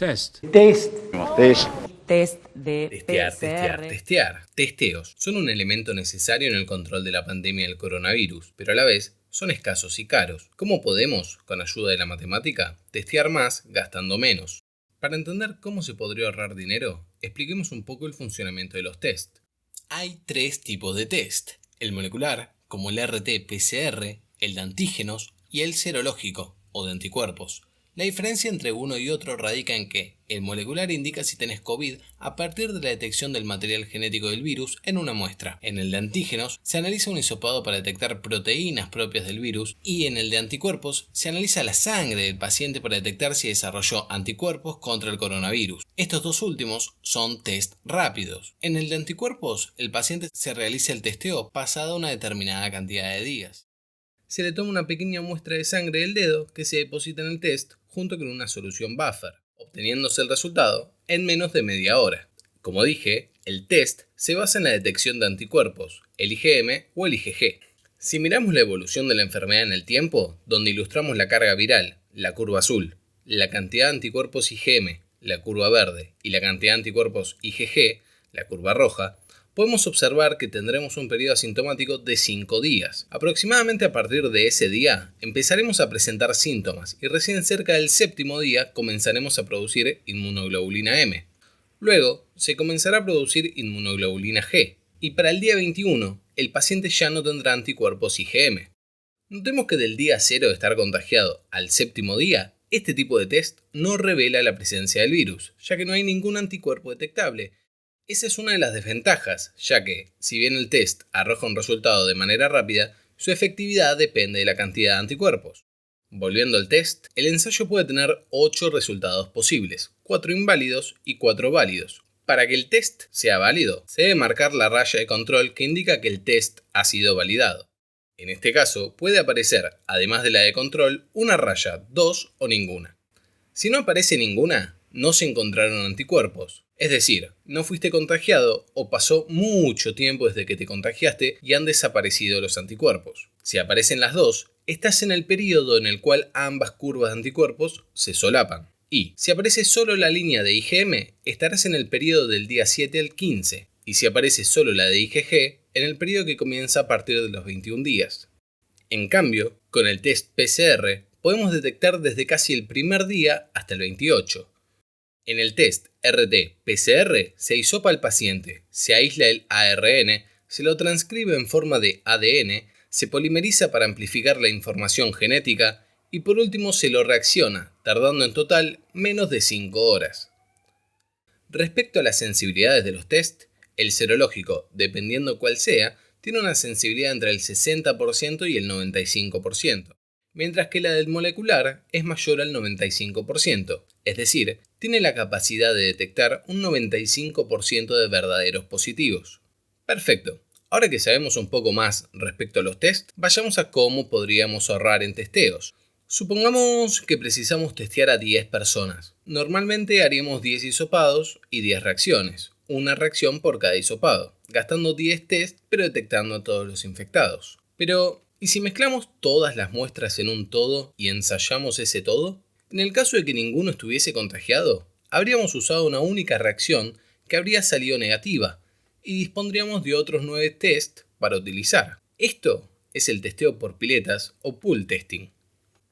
Test. Test. Test. Test de Testear. Testeos son un elemento necesario en el control de la pandemia del coronavirus, pero a la vez son escasos y caros. ¿Cómo podemos, con ayuda de la matemática, testear más gastando menos? Para entender cómo se podría ahorrar dinero, expliquemos un poco el funcionamiento de los test. Hay tres tipos de test: el molecular, como el RT-PCR, el de antígenos y el serológico, o de anticuerpos. La diferencia entre uno y otro radica en que el molecular indica si tenés COVID a partir de la detección del material genético del virus en una muestra. En el de antígenos se analiza un hisopado para detectar proteínas propias del virus, y en el de anticuerpos se analiza la sangre del paciente para detectar si desarrolló anticuerpos contra el coronavirus. Estos dos últimos son test rápidos. En el de anticuerpos, el paciente se realiza el testeo pasada una determinada cantidad de días. Se le toma una pequeña muestra de sangre del dedo que se deposita en el test junto con una solución buffer, obteniéndose el resultado en menos de media hora. Como dije, el test se basa en la detección de anticuerpos, el IgM o el IgG. Si miramos la evolución de la enfermedad en el tiempo, donde ilustramos la carga viral, la curva azul, la cantidad de anticuerpos IgM, la curva verde, y la cantidad de anticuerpos IgG, la curva roja, podemos observar que tendremos un periodo asintomático de 5 días. Aproximadamente a partir de ese día empezaremos a presentar síntomas y recién cerca del séptimo día comenzaremos a producir inmunoglobulina M. Luego se comenzará a producir inmunoglobulina G y para el día 21 el paciente ya no tendrá anticuerpos IgM. Notemos que del día 0 de estar contagiado al séptimo día, este tipo de test no revela la presencia del virus, ya que no hay ningún anticuerpo detectable. Esa es una de las desventajas, ya que, si bien el test arroja un resultado de manera rápida, su efectividad depende de la cantidad de anticuerpos. Volviendo al test, el ensayo puede tener 8 resultados posibles, 4 inválidos y 4 válidos. Para que el test sea válido, se debe marcar la raya de control que indica que el test ha sido validado. En este caso, puede aparecer, además de la de control, una raya, 2 o ninguna. Si no aparece ninguna, no se encontraron anticuerpos. Es decir, no fuiste contagiado o pasó mucho tiempo desde que te contagiaste y han desaparecido los anticuerpos. Si aparecen las dos, estás en el periodo en el cual ambas curvas de anticuerpos se solapan. Y si aparece solo la línea de IgM, estarás en el periodo del día 7 al 15. Y si aparece solo la de IgG, en el periodo que comienza a partir de los 21 días. En cambio, con el test PCR, podemos detectar desde casi el primer día hasta el 28. En el test RT-PCR se hisopa al paciente, se aísla el ARN, se lo transcribe en forma de ADN, se polimeriza para amplificar la información genética y por último se lo reacciona, tardando en total menos de 5 horas. Respecto a las sensibilidades de los test, el serológico, dependiendo cuál sea, tiene una sensibilidad entre el 60% y el 95%, mientras que la del molecular es mayor al 95%, es decir, tiene la capacidad de detectar un 95% de verdaderos positivos. Perfecto. Ahora que sabemos un poco más respecto a los test, vayamos a cómo podríamos ahorrar en testeos. Supongamos que precisamos testear a 10 personas. Normalmente haríamos 10 hisopados y 10 reacciones, una reacción por cada hisopado, gastando 10 test pero detectando a todos los infectados. Pero, ¿y si mezclamos todas las muestras en un todo y ensayamos ese todo? En el caso de que ninguno estuviese contagiado, habríamos usado una única reacción que habría salido negativa y dispondríamos de otros 9 test para utilizar. Esto es el testeo por piletas o pool testing.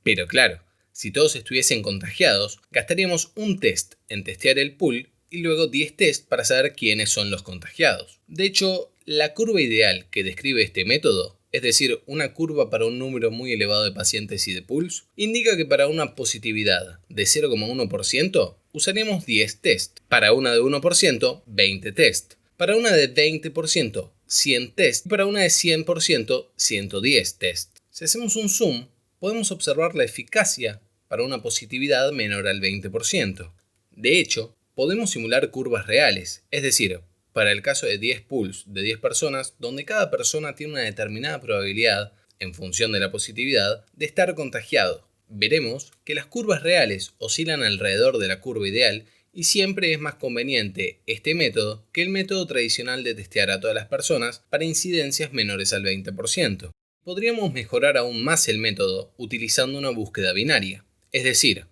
Pero claro, si todos estuviesen contagiados, gastaríamos un test en testear el pool y luego 10 test para saber quiénes son los contagiados. De hecho, la curva ideal que describe este método, es decir, una curva para un número muy elevado de pacientes y de pools, indica que para una positividad de 0,1% usaríamos 10 test, para una de 1%, 20 test, para una de 20%, 100 test y para una de 100%, 110 test. Si hacemos un zoom, podemos observar la eficacia para una positividad menor al 20%. De hecho, podemos simular curvas reales, es decir, para el caso de 10 pools de 10 personas, donde cada persona tiene una determinada probabilidad, en función de la positividad, de estar contagiado. Veremos que las curvas reales oscilan alrededor de la curva ideal y siempre es más conveniente este método que el método tradicional de testear a todas las personas para incidencias menores al 20%. Podríamos mejorar aún más el método utilizando una búsqueda binaria, es decir,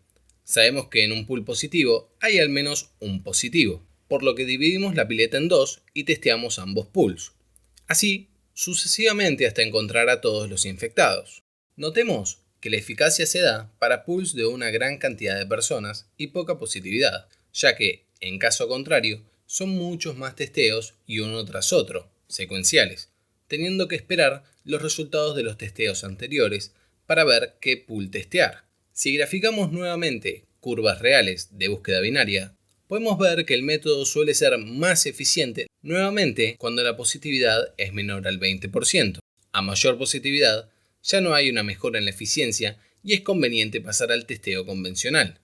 Sabemos que en un pool positivo hay al menos un positivo, por lo que dividimos la pileta en dos y testeamos ambos pools. Así, sucesivamente hasta encontrar a todos los infectados. Notemos que la eficacia se da para pools de una gran cantidad de personas y poca positividad, ya que, en caso contrario, son muchos más testeos y uno tras otro, secuenciales, teniendo que esperar los resultados de los testeos anteriores para ver qué pool testear. Si graficamos nuevamente curvas reales de búsqueda binaria, podemos ver que el método suele ser más eficiente nuevamente cuando la positividad es menor al 20%. A mayor positividad, ya no hay una mejora en la eficiencia y es conveniente pasar al testeo convencional.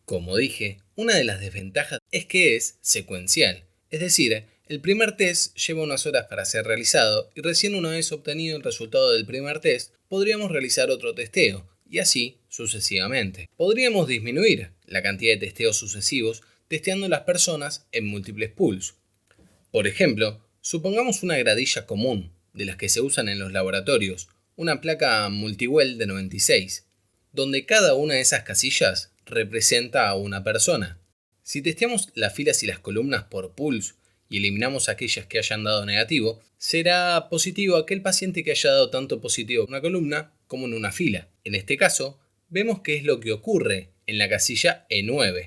Como dije, una de las desventajas es que es secuencial, es decir, el primer test lleva unas horas para ser realizado y recién una vez obtenido el resultado del primer test, podríamos realizar otro testeo, y así sucesivamente. Podríamos disminuir la cantidad de testeos sucesivos testeando las personas en múltiples pools. Por ejemplo, supongamos una gradilla común, de las que se usan en los laboratorios, una placa multiwell de 96, donde cada una de esas casillas representa a una persona. Si testeamos las filas y las columnas por pools y eliminamos aquellas que hayan dado negativo, será positivo aquel paciente que haya dado tanto positivo en una columna como en una fila. En este caso, vemos qué es lo que ocurre en la casilla E9.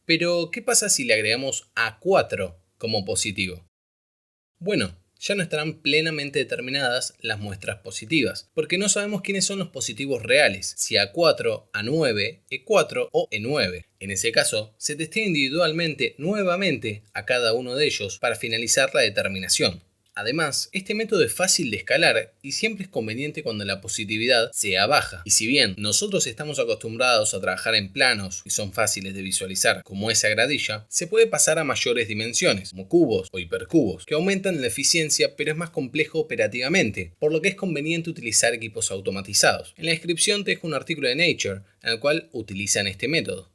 Pero, ¿qué pasa si le agregamos A4 como positivo? Bueno, ya no estarán plenamente determinadas las muestras positivas, porque no sabemos quiénes son los positivos reales, si A4, A9, E4 o E9. En ese caso, se testea individualmente nuevamente a cada uno de ellos para finalizar la determinación. Además, este método es fácil de escalar y siempre es conveniente cuando la positividad sea baja. Y si bien nosotros estamos acostumbrados a trabajar en planos y son fáciles de visualizar como esa gradilla, se puede pasar a mayores dimensiones, como cubos o hipercubos, que aumentan la eficiencia pero es más complejo operativamente, por lo que es conveniente utilizar equipos automatizados. En la descripción te dejo un artículo de Nature en el cual utilizan este método.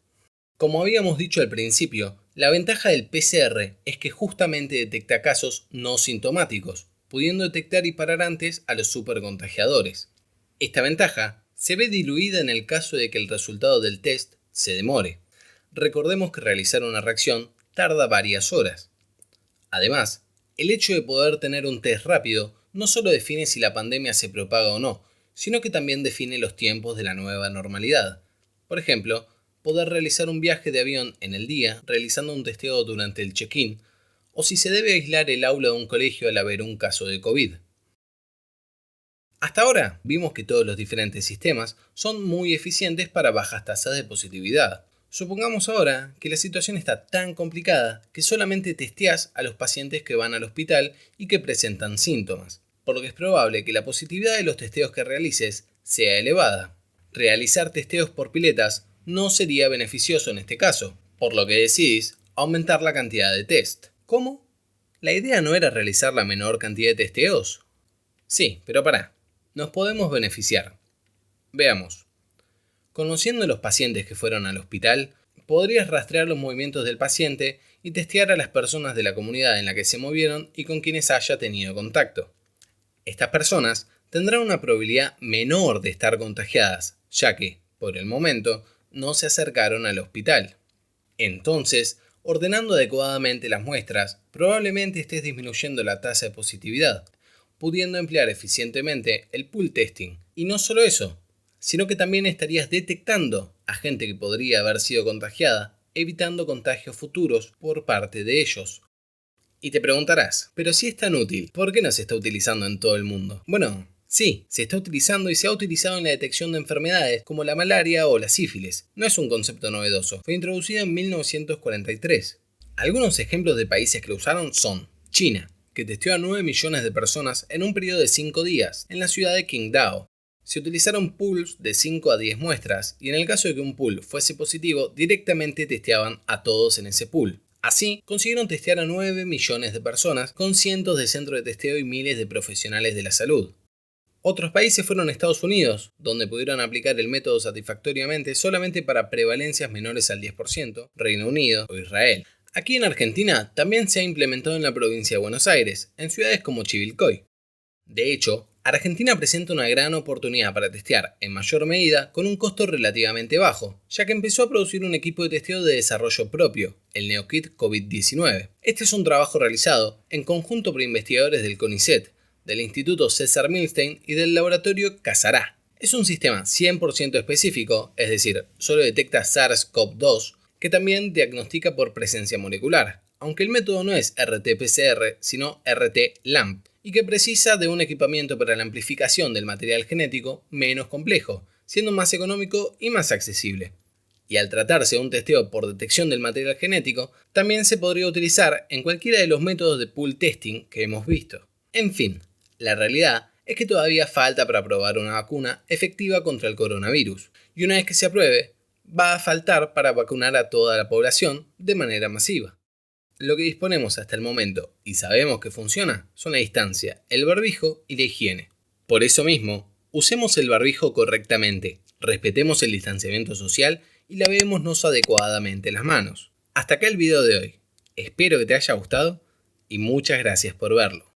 Como habíamos dicho al principio, la ventaja del PCR es que justamente detecta casos no sintomáticos, pudiendo detectar y parar antes a los supercontagiadores. Esta ventaja se ve diluida en el caso de que el resultado del test se demore. Recordemos que realizar una reacción tarda varias horas. Además, el hecho de poder tener un test rápido no solo define si la pandemia se propaga o no, sino que también define los tiempos de la nueva normalidad. Por ejemplo, poder realizar un viaje de avión en el día realizando un testeo durante el check-in, o si se debe aislar el aula de un colegio al haber un caso de COVID. Hasta ahora vimos que todos los diferentes sistemas son muy eficientes para bajas tasas de positividad. Supongamos ahora que la situación está tan complicada que solamente testeas a los pacientes que van al hospital y que presentan síntomas, por lo que es probable que la positividad de los testeos que realices sea elevada. Realizar testeos por piletas no sería beneficioso en este caso, por lo que decidís aumentar la cantidad de test. ¿Cómo? ¿La idea no era realizar la menor cantidad de testeos? Sí, pero pará, nos podemos beneficiar. Veamos. Conociendo los pacientes que fueron al hospital, podrías rastrear los movimientos del paciente y testear a las personas de la comunidad en la que se movieron y con quienes haya tenido contacto. Estas personas tendrán una probabilidad menor de estar contagiadas, ya que, por el momento, no se acercaron al hospital. Entonces, ordenando adecuadamente las muestras, probablemente estés disminuyendo la tasa de positividad, pudiendo emplear eficientemente el pool testing. Y no solo eso, sino que también estarías detectando a gente que podría haber sido contagiada, evitando contagios futuros por parte de ellos. Y te preguntarás, pero si es tan útil, ¿por qué no se está utilizando en todo el mundo? Bueno, sí, se está utilizando y se ha utilizado en la detección de enfermedades como la malaria o la sífilis. No es un concepto novedoso, fue introducido en 1943. Algunos ejemplos de países que lo usaron son China, que testeó a 9 millones de personas en un periodo de 5 días, en la ciudad de Qingdao. Se utilizaron pools de 5 a 10 muestras, y en el caso de que un pool fuese positivo, directamente testeaban a todos en ese pool. Así, consiguieron testear a 9 millones de personas, con cientos de centros de testeo y miles de profesionales de la salud. Otros países fueron Estados Unidos, donde pudieron aplicar el método satisfactoriamente solamente para prevalencias menores al 10%, Reino Unido o Israel. Aquí en Argentina también se ha implementado en la provincia de Buenos Aires, en ciudades como Chivilcoy. De hecho, Argentina presenta una gran oportunidad para testear en mayor medida con un costo relativamente bajo, ya que empezó a producir un equipo de testeo de desarrollo propio, el NeoKit COVID-19. Este es un trabajo realizado en conjunto por investigadores del CONICET, del Instituto César Milstein y del laboratorio Casará. Es un sistema 100% específico, es decir, solo detecta SARS-CoV-2, que también diagnostica por presencia molecular, aunque el método no es RT-PCR, sino RT-LAMP, y que precisa de un equipamiento para la amplificación del material genético menos complejo, siendo más económico y más accesible. Y al tratarse de un testeo por detección del material genético, también se podría utilizar en cualquiera de los métodos de pool testing que hemos visto. En fin, la realidad es que todavía falta para probar una vacuna efectiva contra el coronavirus, y una vez que se apruebe, va a faltar para vacunar a toda la población de manera masiva. Lo que disponemos hasta el momento y sabemos que funciona son la distancia, el barbijo y la higiene. Por eso mismo, usemos el barbijo correctamente, respetemos el distanciamiento social y lavémonos adecuadamente las manos. Hasta acá el video de hoy. Espero que te haya gustado y muchas gracias por verlo.